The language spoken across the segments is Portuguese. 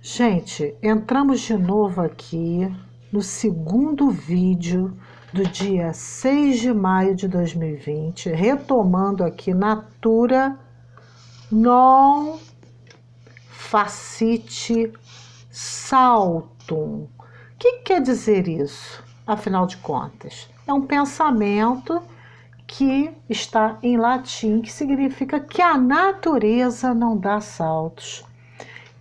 Gente, entramos de novo aqui no segundo vídeo do dia 6 de maio de 2020, retomando aqui Natura non facite saltum. O que quer dizer isso, afinal de contas? É um pensamento que está em latim, que significa que a natureza não dá saltos.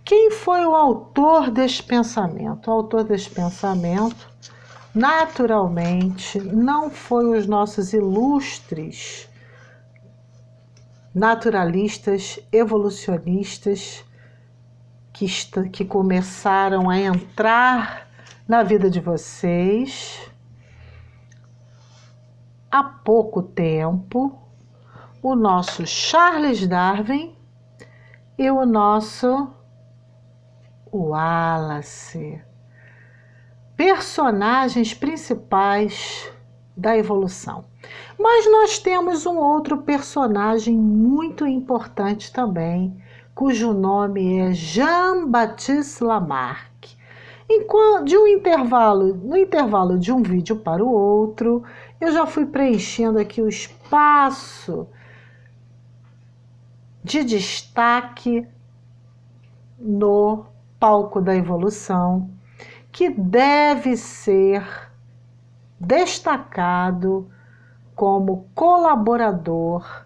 Quem foi o autor deste pensamento? O autor deste pensamento, naturalmente, não foi os nossos ilustres naturalistas, evolucionistas, que começaram a entrar na vida de vocês há pouco tempo, o nosso Charles Darwin e o nosso Wallace, personagens principais da evolução. Mas nós temos um outro personagem muito importante também, cujo nome é Jean-Baptiste Lamarck. No intervalo de um vídeo para o outro, eu já fui preenchendo aqui o espaço de destaque no palco da evolução, que deve ser destacado como colaborador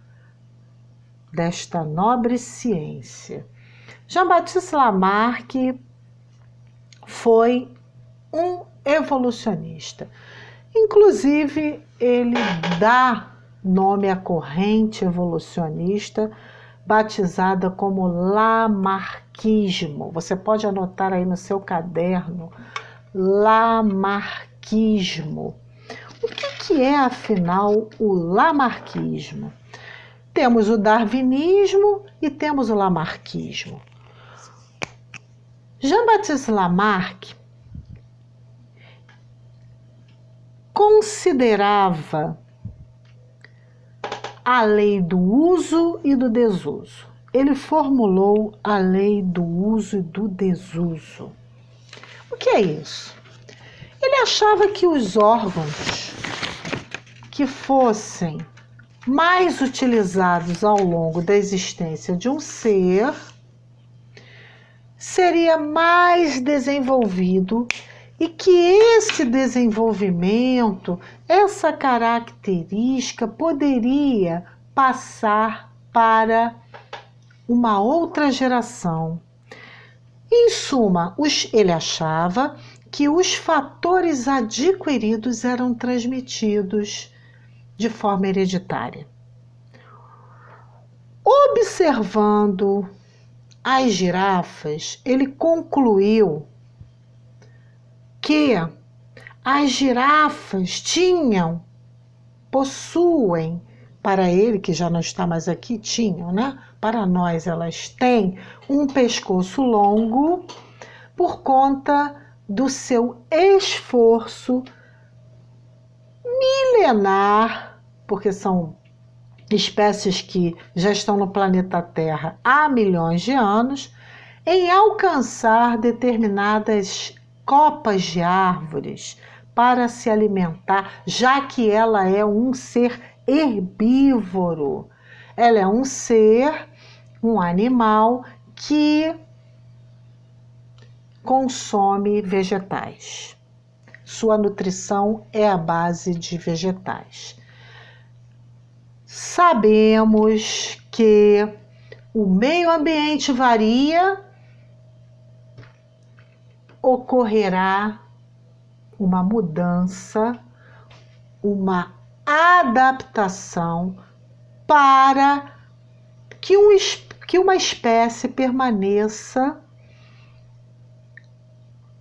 desta nobre ciência. Jean-Baptiste Lamarck foi um evolucionista. Inclusive, ele dá nome à corrente evolucionista batizada como Lamarckismo. Você pode anotar aí no seu caderno, Lamarckismo. O que é, afinal, o Lamarckismo? Temos o darwinismo e temos o Lamarckismo. Jean-Baptiste Lamarck considerava a lei do uso e do desuso. Ele formulou a lei do uso e do desuso. O que é isso? Ele achava que os órgãos que fossem mais utilizados ao longo da existência de um ser seria mais desenvolvido e que esse desenvolvimento, essa característica poderia passar para uma outra geração. Em suma, ele achava que os fatores adquiridos eram transmitidos de forma hereditária. Observando as girafas, ele concluiu que as girafas possuem, para ele que já não está mais aqui, tinham, né? Para nós elas têm um pescoço longo por conta do seu esforço milenar, porque são espécies que já estão no planeta Terra há milhões de anos, em alcançar determinadas copas de árvores para se alimentar, já que ela é um ser herbívoro. Ela é um animal que consome vegetais. Sua nutrição é a base de vegetais. Sabemos que o meio ambiente varia, ocorrerá uma mudança, uma adaptação para que uma espécie permaneça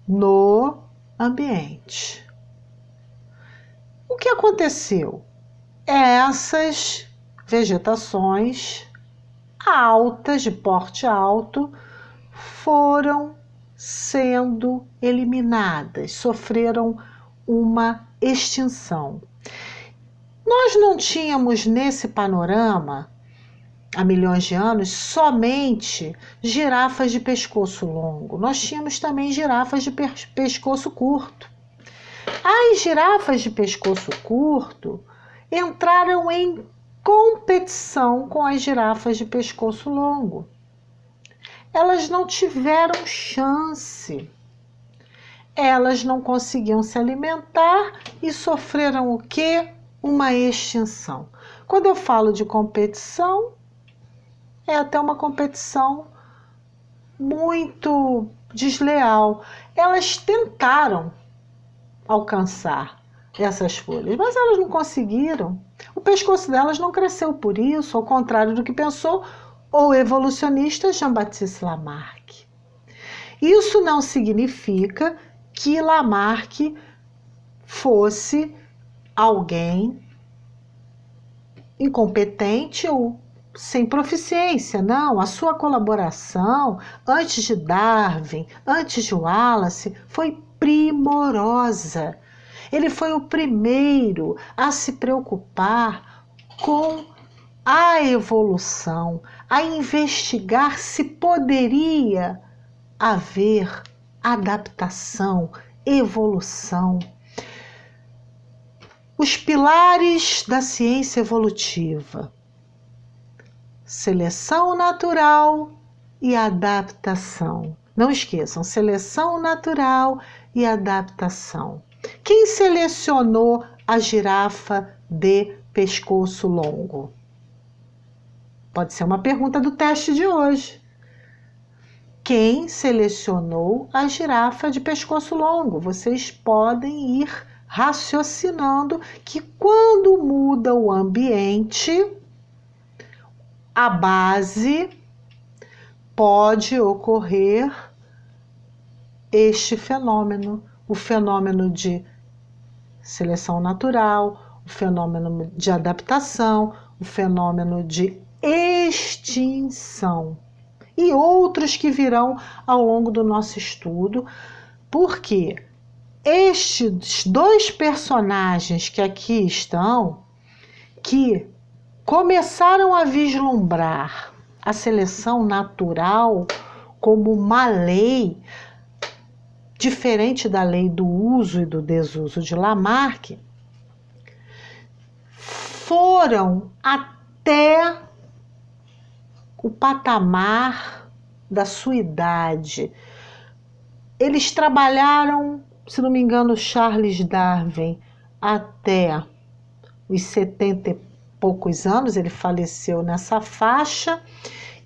no ambiente. O que aconteceu? Essas vegetações altas, de porte alto, foram sendo eliminadas, sofreram uma extinção. Nós não tínhamos nesse panorama há milhões de anos, somente girafas de pescoço longo. Nós tínhamos também girafas de pescoço curto. As girafas de pescoço curto entraram em competição com as girafas de pescoço longo. Elas não tiveram chance. Elas não conseguiam se alimentar e sofreram o quê? Uma extinção. Quando eu falo de competição, é até uma competição muito desleal. Elas tentaram alcançar essas folhas, mas elas não conseguiram. O pescoço delas não cresceu por isso, ao contrário do que pensou o evolucionista Jean-Baptiste Lamarck. Isso não significa que Lamarck fosse alguém incompetente ou sem proficiência, não. A sua colaboração, antes de Darwin, antes de Wallace, foi primorosa. Ele foi o primeiro a se preocupar com a evolução, a investigar se poderia haver adaptação, evolução. Os pilares da ciência evolutiva: seleção natural e adaptação. Não esqueçam, seleção natural e adaptação. Quem selecionou a girafa de pescoço longo? Pode ser uma pergunta do teste de hoje. Quem selecionou a girafa de pescoço longo? Vocês podem ir raciocinando que quando muda o ambiente, a base pode ocorrer este fenômeno, o fenômeno de seleção natural, o fenômeno de adaptação, o fenômeno de extinção e outros que virão ao longo do nosso estudo, porque estes dois personagens que aqui estão, que começaram a vislumbrar a seleção natural como uma lei diferente da lei do uso e do desuso de Lamarck, foram até o patamar da sua idade. Eles trabalharam, se não me engano, Charles Darwin até os 70 e poucos anos, ele faleceu nessa faixa,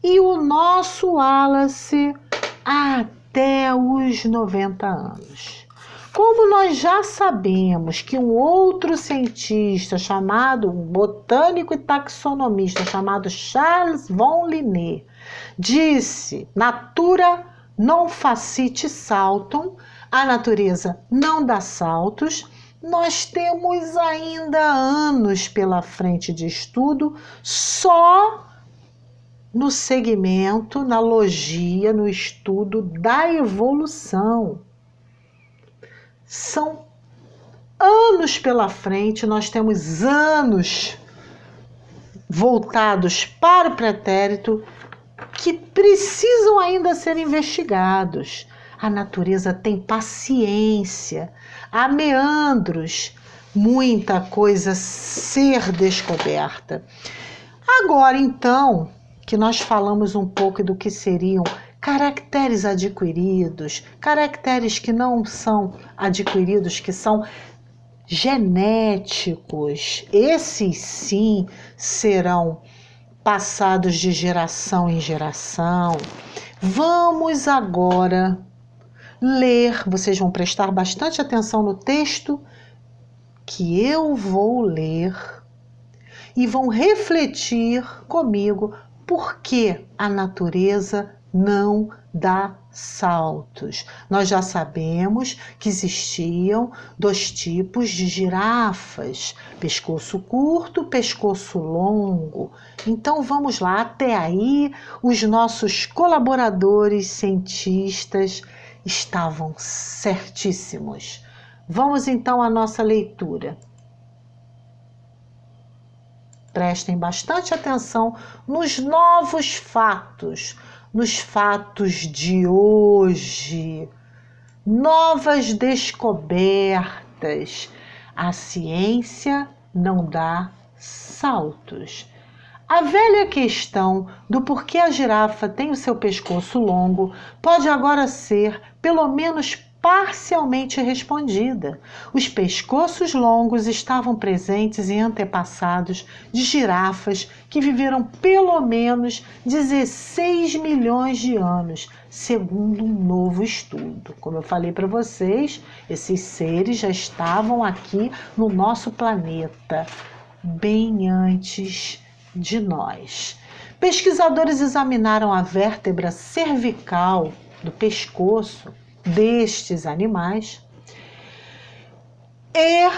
e o nosso Wallace até os 90 anos. Como nós já sabemos que um outro cientista chamado, botânico e taxonomista chamado Charles von Linné, disse: natura non facit saltum, a natureza não dá saltos, nós temos ainda anos pela frente de estudo só no segmento, na logia, no estudo da evolução. São anos pela frente, nós temos anos voltados para o pretérito que precisam ainda ser investigados. A natureza tem paciência, há meandros, muita coisa a ser descoberta. Agora, então, que nós falamos um pouco do que seriam caracteres adquiridos, caracteres que não são adquiridos, que são genéticos, esses sim serão passados de geração em geração. Vamos agora ler, vocês vão prestar bastante atenção no texto que eu vou ler e vão refletir comigo por que a natureza não dá saltos. Nós já sabemos que existiam dois tipos de girafas, pescoço curto, pescoço longo. Então vamos lá, até aí os nossos colaboradores cientistas estavam certíssimos. Vamos então à nossa leitura. prestem bastante atenção nos novos fatos, nos fatos de hoje, novas descobertas. A ciência não dá saltos. A velha questão do porquê a girafa tem o seu pescoço longo pode agora ser, pelo menos parcialmente, respondida. Os pescoços longos estavam presentes em antepassados de girafas que viveram pelo menos 16 milhões de anos, segundo um novo estudo. Como eu falei para vocês, esses seres já estavam aqui no nosso planeta bem antes de nós. Pesquisadores examinaram a vértebra cervical do pescoço destes animais e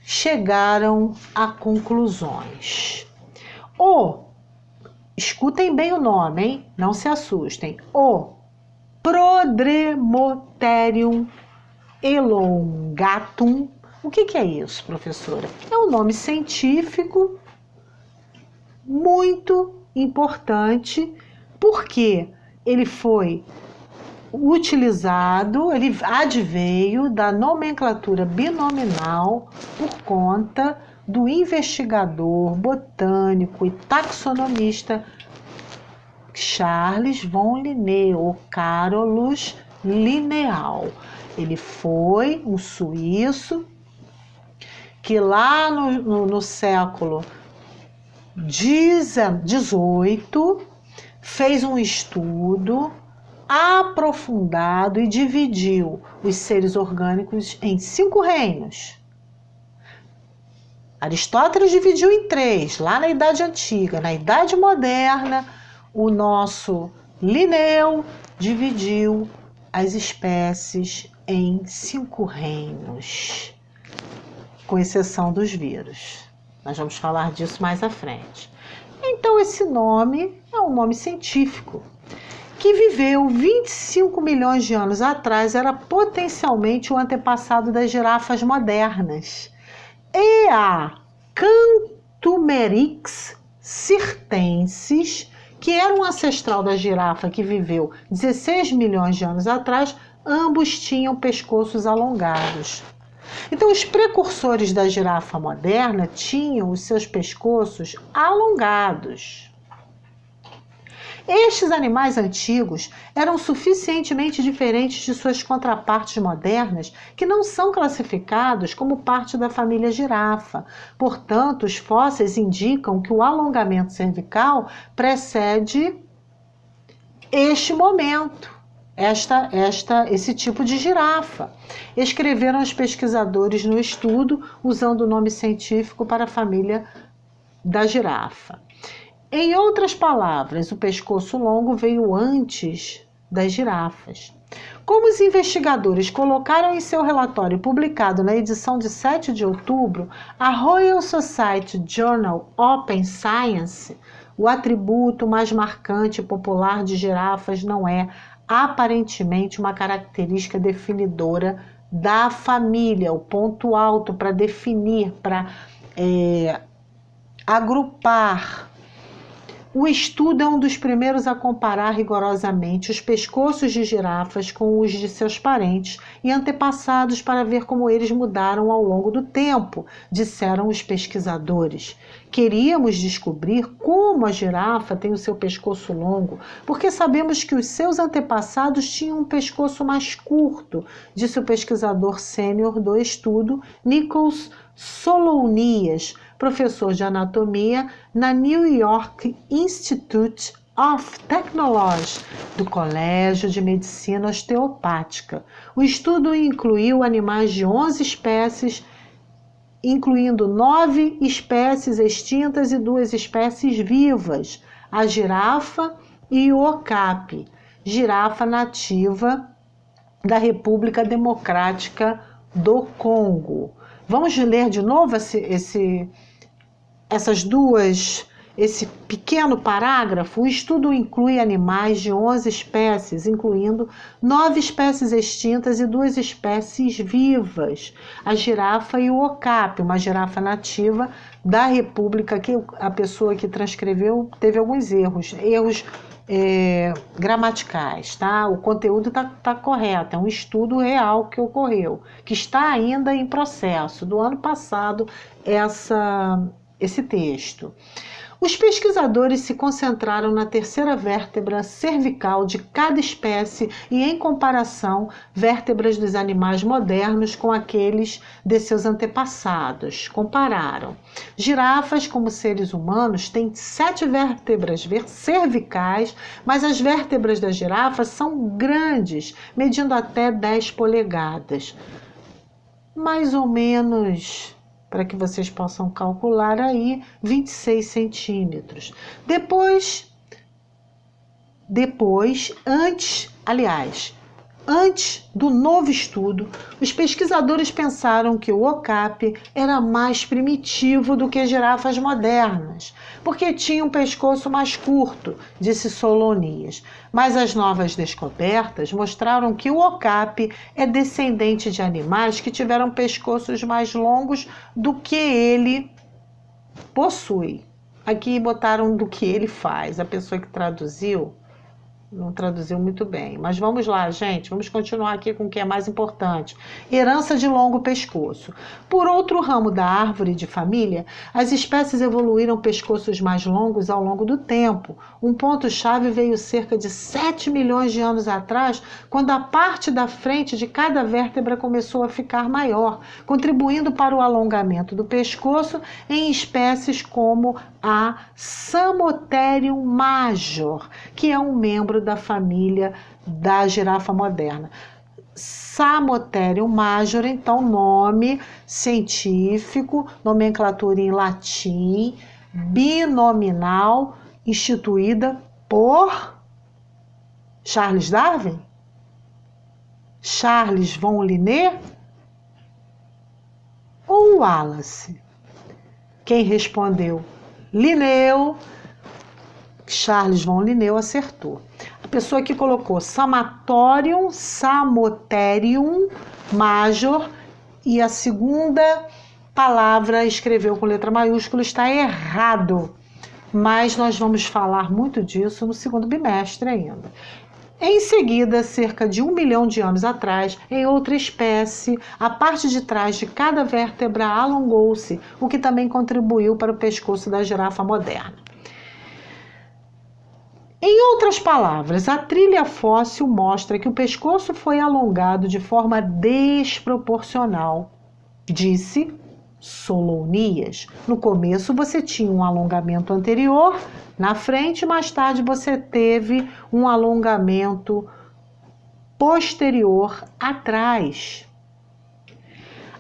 chegaram a conclusões. Escutem bem o nome, hein? Não se assustem. O Prodremotherium elongatum. O que é isso, professora? É um nome científico muito importante, porque ele foi utilizado, ele adveio da nomenclatura binominal por conta do investigador botânico e taxonomista Charles von Linné, ou Carolus Linneau. Ele foi um suíço que lá no século XVIII fez um estudo aprofundado e dividiu os seres orgânicos em 5 reinos. Aristóteles dividiu em 3, lá na Idade Antiga. Na Idade Moderna, o nosso Linneu dividiu as espécies em 5 reinos, com exceção dos vírus. Nós vamos falar disso mais à frente. Então, esse nome é um nome científico que viveu 25 milhões de anos atrás, era potencialmente o antepassado das girafas modernas. E a Cantumerix sirtensis, que era um ancestral da girafa que viveu 16 milhões de anos atrás, ambos tinham pescoços alongados. Então, os precursores da girafa moderna tinham os seus pescoços alongados. Estes animais antigos eram suficientemente diferentes de suas contrapartes modernas que não são classificados como parte da família girafa. Portanto, os fósseis indicam que o alongamento cervical precede este momento, esse tipo de girafa. Escreveram os pesquisadores no estudo usando o nome científico para a família da girafa. Em outras palavras, o pescoço longo veio antes das girafas. Como os investigadores colocaram em seu relatório publicado na edição de 7 de outubro, a Royal Society Journal Open Science, o atributo mais marcante e popular de girafas não é aparentemente uma característica definidora da família, o ponto alto para definir, para agrupar. O estudo é um dos primeiros a comparar rigorosamente os pescoços de girafas com os de seus parentes e antepassados para ver como eles mudaram ao longo do tempo, disseram os pesquisadores. Queríamos descobrir como a girafa tem o seu pescoço longo, porque sabemos que os seus antepassados tinham um pescoço mais curto, disse o pesquisador sênior do estudo, Nicholas Solonias, professor de anatomia na New York Institute of Technology, do Colégio de Medicina Osteopática. O estudo incluiu animais de 11 espécies, incluindo 9 espécies extintas e 2 espécies vivas, a girafa e o okapi, girafa nativa da República Democrática do Congo. Vamos ler de novo essas duas esse pequeno parágrafo, o estudo inclui animais de 11 espécies, incluindo 9 espécies extintas e 2 espécies vivas, a girafa e o okapi, uma girafa nativa da República, que a pessoa que transcreveu teve alguns erros gramaticais, tá? O conteúdo tá correto, é um estudo real que ocorreu, que está ainda em processo, do ano passado, esse texto. Os pesquisadores se concentraram na terceira vértebra cervical de cada espécie e, em comparação, vértebras dos animais modernos com aqueles de seus antepassados. Compararam. Girafas, como seres humanos, têm 7 vértebras cervicais, mas as vértebras das girafas são grandes, medindo até 10 polegadas. Mais ou menos, para que vocês possam calcular aí, 26 centímetros. Antes do novo estudo, os pesquisadores pensaram que o okapi era mais primitivo do que girafas modernas, porque tinha um pescoço mais curto, disse Solonias. Mas as novas descobertas mostraram que o okapi é descendente de animais que tiveram pescoços mais longos do que ele possui. Aqui botaram do que ele faz. A pessoa que traduziu não traduziu muito bem, mas vamos lá, gente, vamos continuar aqui com o que é mais importante. Herança de longo pescoço. Por outro ramo da árvore de família, as espécies evoluíram pescoços mais longos ao longo do tempo. Um ponto-chave veio cerca de 7 milhões de anos atrás, quando a parte da frente de cada vértebra começou a ficar maior, contribuindo para o alongamento do pescoço em espécies como a Samotherium major, que é um membro da família da girafa moderna. Samotherium major, então, nome científico, nomenclatura em latim, binominal, instituída por Charles Darwin? Charles von Linné? Ou Wallace? Quem respondeu Linneu, Charles von Linneu acertou. A pessoa que colocou Samotherium major e a segunda palavra escreveu com letra maiúscula está errado, mas nós vamos falar muito disso no segundo bimestre ainda. Em seguida, cerca de 1 milhão de anos atrás, em outra espécie, a parte de trás de cada vértebra alongou-se, o que também contribuiu para o pescoço da girafa moderna. Em outras palavras, a trilha fóssil mostra que o pescoço foi alongado de forma desproporcional, disse Solonias. No começo você tinha um alongamento anterior na frente, mais tarde você teve um alongamento posterior atrás.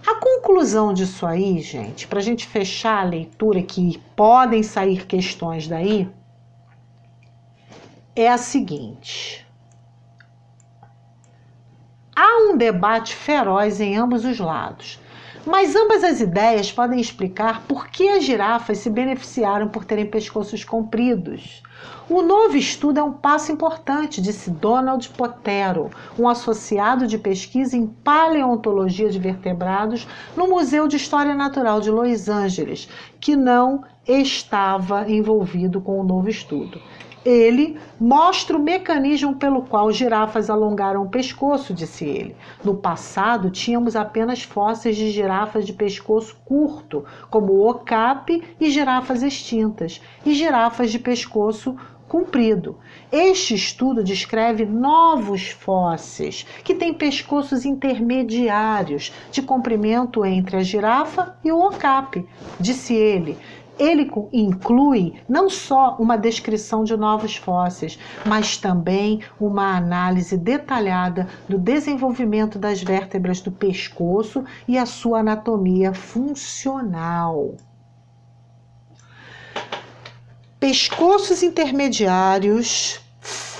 A conclusão disso aí, gente, para a gente fechar a leitura, que podem sair questões daí, é a seguinte: há um debate feroz em ambos os lados, mas ambas as ideias podem explicar por que as girafas se beneficiaram por terem pescoços compridos. O novo estudo é um passo importante, disse Donald Potero, um associado de pesquisa em paleontologia de vertebrados no Museu de História Natural de Los Angeles, que não estava envolvido com o novo estudo. Ele mostra o mecanismo pelo qual girafas alongaram o pescoço, disse ele. No passado, tínhamos apenas fósseis de girafas de pescoço curto, como o okapi e girafas extintas, e girafas de pescoço comprido. Este estudo descreve novos fósseis que têm pescoços intermediários de comprimento entre a girafa e o okapi, disse ele. Ele inclui não só uma descrição de novos fósseis, mas também uma análise detalhada do desenvolvimento das vértebras do pescoço e a sua anatomia funcional. Pescoços intermediários